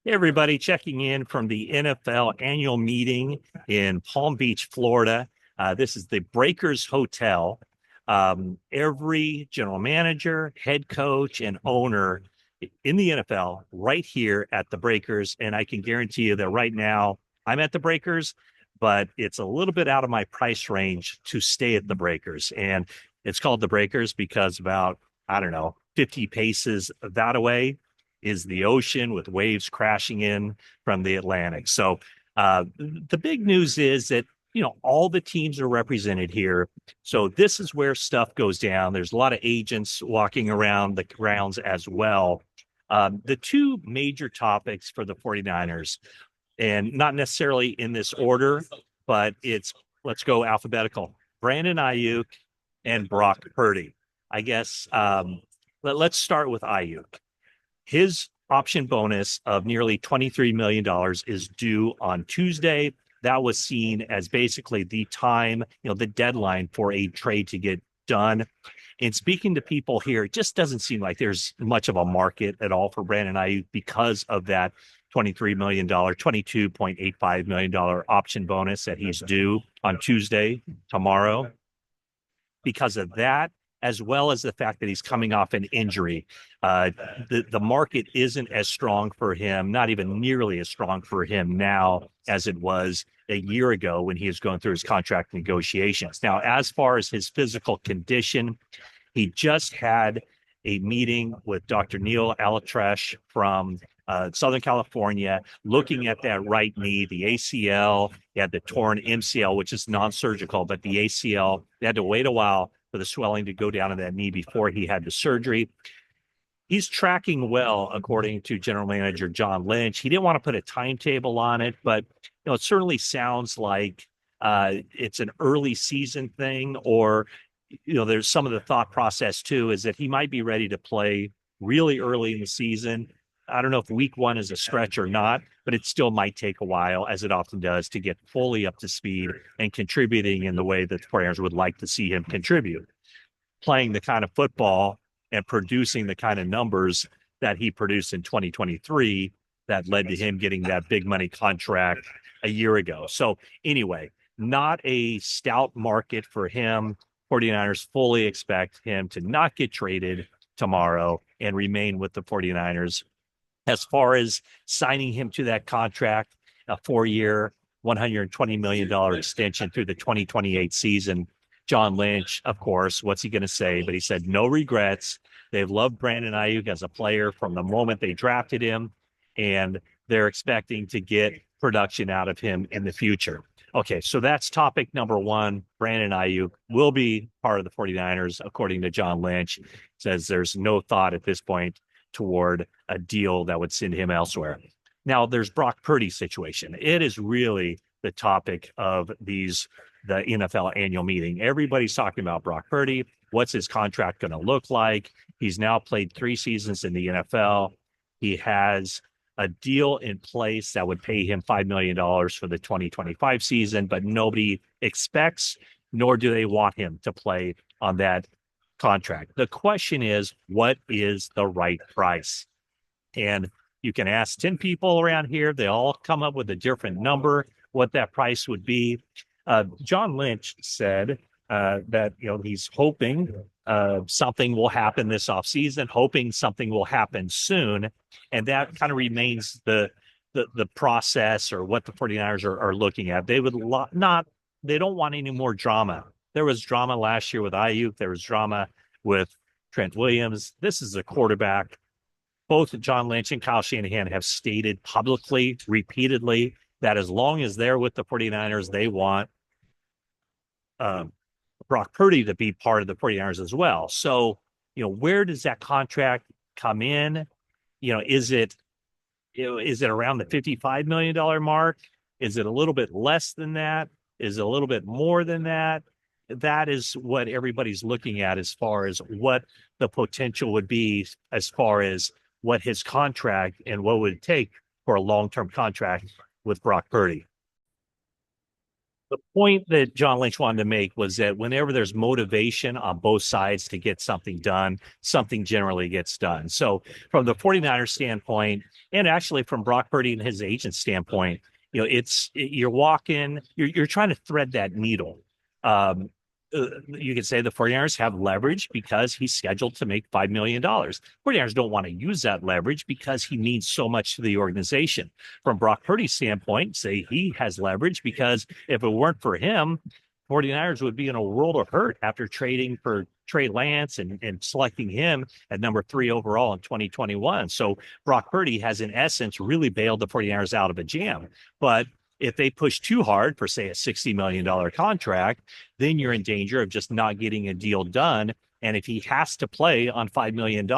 Hey, everybody, checking in from the NFL annual meeting in Palm Beach, Florida. This is the Breakers Hotel. Every general manager, head coach, and owner in the NFL right here at the Breakers. And I can guarantee you that right now I'm at the Breakers, but it's a little bit out of my price range to stay at the Breakers. And it's called the Breakers because about, I don't know, 50 paces that away is the ocean with waves crashing in from the Atlantic. So the big news is that, all the teams are represented here. So this is where stuff goes down. There's a lot of agents walking around the grounds as well. The two major topics for the 49ers, and not necessarily in this order, but let's go alphabetical. Brandon Aiyuk and Brock Purdy. I guess let's start with Aiyuk. His option bonus of nearly $23 million is due on Tuesday. That was seen as basically the time, the deadline for a trade to get done. And speaking to people here, it just doesn't seem like there's much of a market at all for Brandon Aiyuk because of that $23 million, $22.85 million option bonus that he's due on Tuesday, tomorrow. Because of that, as well as the fact that he's coming off an injury. The market isn't as strong for him, not even nearly as strong for him now as it was a year ago when he was going through his contract negotiations. Now, as far as his physical condition, he just had a meeting with Dr. Neil Alatresh from Southern California, looking at that right knee, the ACL. He had the torn MCL, which is non-surgical, but the ACL, they had to wait a while for the swelling to go down in that knee before he had the surgery. He's tracking well, according to General Manager John Lynch. He didn't want to put a timetable on it, but it certainly sounds like it's an early season thing, or there's some of the thought process too is that he might be ready to play really early in the season. I don't know if week one is a stretch or not, but it still might take a while, as it often does, to get fully up to speed and contributing in the way that the 49ers would like to see him contribute. Playing the kind of football and producing the kind of numbers that he produced in 2023 that led to him getting that big money contract a year ago. So anyway, not a stout market for him. 49ers fully expect him to not get traded tomorrow and remain with the 49ers. As far as signing him to that contract, a 4-year, $120 million extension through the 2028 season, John Lynch, of course, what's he going to say? But he said no regrets. They've loved Brandon Aiyuk as a player from the moment they drafted him, and they're expecting to get production out of him in the future. Okay, so that's topic number one. Brandon Aiyuk will be part of the 49ers, according to John Lynch. Says there's no thought at this point toward a deal that would send him elsewhere. Now, there's Brock Purdy's situation. It is really the topic of the NFL annual meeting. Everybody's talking about Brock Purdy. What's his contract going to look like? He's now played 3 seasons in the NFL. He has a deal in place that would pay him $5 million for the 2025 season, but nobody expects, nor do they want him to play on that contract. The question is, what is the right price? And you can ask 10 people around here. They all come up with a different number, what that price would be. John Lynch said that, he's hoping something will happen this offseason, hoping something will happen soon. And that kind of remains the process, or what the 49ers are looking at. They would they don't want any more drama. There was drama last year with Aiyuk. There was drama with Trent Williams. This is a quarterback. Both John Lynch and Kyle Shanahan have stated publicly, repeatedly, that as long as they're with the 49ers, they want Brock Purdy to be part of the 49ers as well. So, where does that contract come in? Is it around the $55 million mark? Is it a little bit less than that? Is it a little bit more than that? That is what everybody's looking at as far as what the potential would be, as far as what his contract and what would it take for a long-term contract with Brock Purdy. The point that John Lynch wanted to make was that whenever there's motivation on both sides to get something done, something generally gets done. So from the 49ers standpoint, and actually from Brock Purdy and his agent standpoint, you're walking, you're trying to thread that needle. Um, you could say the 49ers have leverage because he's scheduled to make $5 million. 49ers don't want to use that leverage because he means so much to the organization. From Brock Purdy's standpoint, say he has leverage because if it weren't for him, 49ers would be in a world of hurt after trading for Trey Lance and selecting him at number 3 overall in 2021. So Brock Purdy has, in essence, really bailed the 49ers out of a jam. But if they push too hard for, say, a $60 million contract, then you're in danger of just not getting a deal done. And if he has to play on $5 million,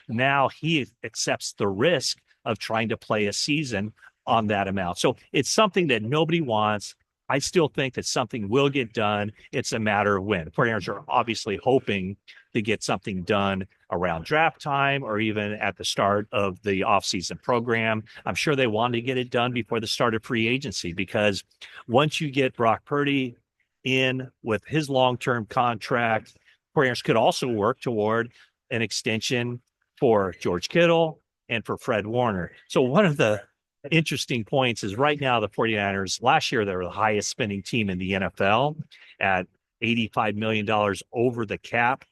now he accepts the risk of trying to play a season on that amount. So it's something that nobody wants. I still think that something will get done. It's a matter of when. The 49ers are obviously hoping to get something done around draft time or even at the start of the offseason program. I'm sure they want to get it done before the start of free agency because once you get Brock Purdy in with his long-term contract, 49ers could also work toward an extension for George Kittle and for Fred Warner. So one of the interesting points is right now the 49ers, last year they were the highest spending team in the NFL at $85 million over the cap.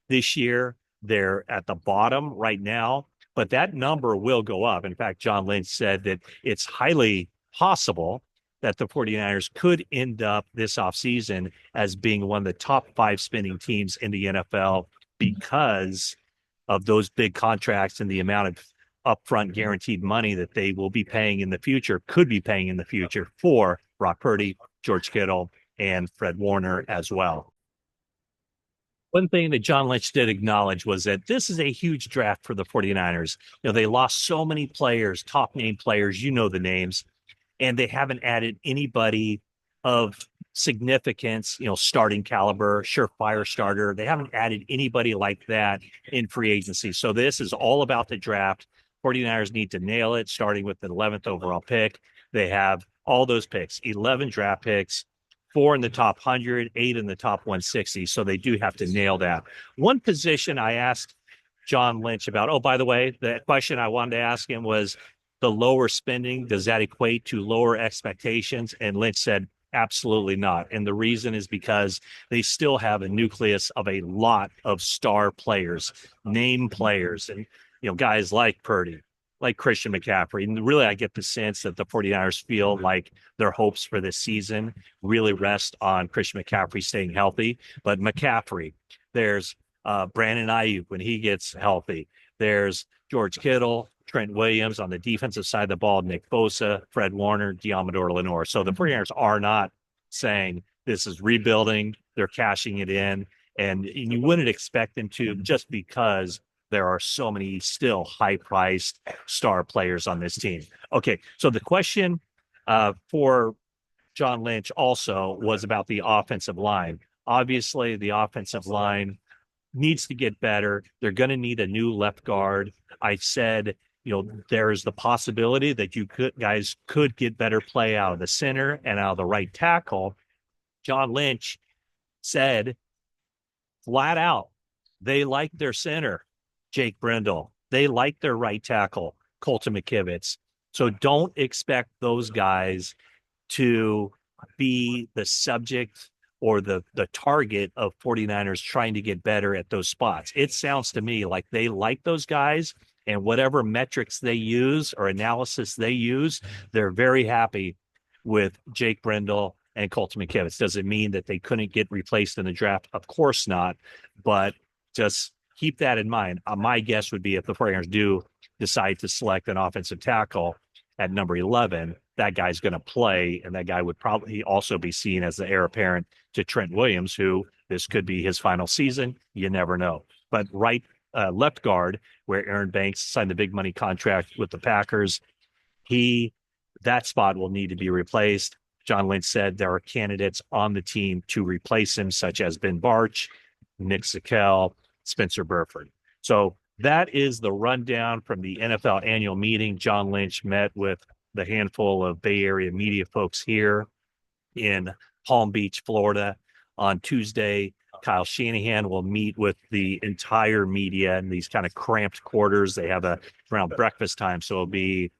This year, they're at the bottom right now, but that number will go up. In fact, John Lynch said that it's highly possible that the 49ers could end up this offseason as being one of the top 5 spending teams in the NFL because of those big contracts and the amount of upfront guaranteed money that they will be paying in the future, could be paying in the future for Brock Purdy, George Kittle, and Fred Warner as well. One thing that John Lynch did acknowledge was that this is a huge draft for the 49ers. They lost so many players, top name players, the names, and they haven't added anybody of significance, starting caliber, surefire starter. They haven't added anybody like that in free agency. So this is all about the draft. 49ers need to nail it, starting with the 11th overall pick. They have all those picks, 11 draft picks, 4 in the top 100, 8 in the top 160. So they do have to nail that. One position I asked John Lynch about, oh, by the way, the question I wanted to ask him was the lower spending, does that equate to lower expectations? And Lynch said, absolutely not. And the reason is because they still have a nucleus of a lot of star players, name players, and guys like Purdy, like Christian McCaffrey. And really, I get the sense that the 49ers feel like their hopes for this season really rest on Christian McCaffrey staying healthy. But McCaffrey, there's Brandon Aiyuk when he gets healthy. There's George Kittle, Trent Williams on the defensive side of the ball, Nick Bosa, Fred Warner, Deommodore Lenoir. So the 49ers are not saying this is rebuilding. They're cashing it in. And you wouldn't expect them to just because there are so many still high-priced star players on this team. Okay, so the question for John Lynch also was about the offensive line. Obviously, the offensive line needs to get better. They're going to need a new left guard. I said, there's the possibility that guys could get better play out of the center and out of the right tackle. John Lynch said flat out, they like their center, Jake Brendel. They like their right tackle, Colton McKivitz. So don't expect those guys to be the subject or the target of 49ers trying to get better at those spots. It sounds to me like they like those guys, and whatever metrics they use or analysis they use, they're very happy with Jake Brendel and Colton McKivitz. Does it mean that they couldn't get replaced in the draft? Of course not, but just keep that in mind. My guess would be if the 49ers do decide to select an offensive tackle at number 11, that guy's going to play, and that guy would probably also be seen as the heir apparent to Trent Williams, who this could be his final season. You never know. But left guard, where Aaron Banks signed the big money contract with the Packers, that spot will need to be replaced. John Lynch said there are candidates on the team to replace him, such as Ben Barch, Nick Zakel, Spencer Burford. So that is the rundown from the NFL annual meeting. John Lynch met with the handful of Bay Area media folks here in Palm Beach, Florida. On Tuesday, Kyle Shanahan will meet with the entire media in these kind of cramped quarters. They have around breakfast time, so it'll be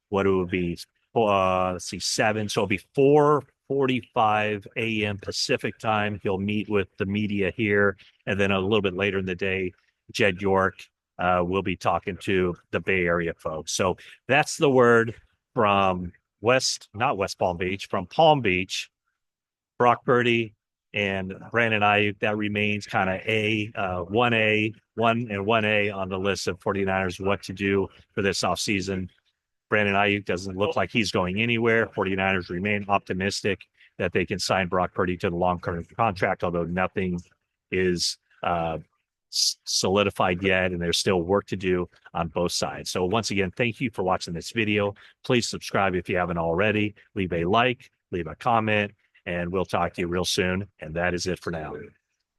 what it would be. Let's see, 7. So it'll be 4:45 a.m. Pacific time. He'll meet with the media here, and then a little bit later in the day, Jed York will be talking to the Bay Area folks. So that's the word from not West Palm Beach, from Palm Beach. Brock Purdy and Brandon Aiyuk, that remains kind of 1A on the list of 49ers, what to do for this offseason. Brandon Aiyuk doesn't look like he's going anywhere. 49ers remain optimistic that they can sign Brock Purdy to the long-term contract, although nothing is solidified yet, and there's still work to do on both sides. So once again, thank you for watching this video. Please subscribe if you haven't already. Leave a like, leave a comment, and we'll talk to you real soon. And that is it for now.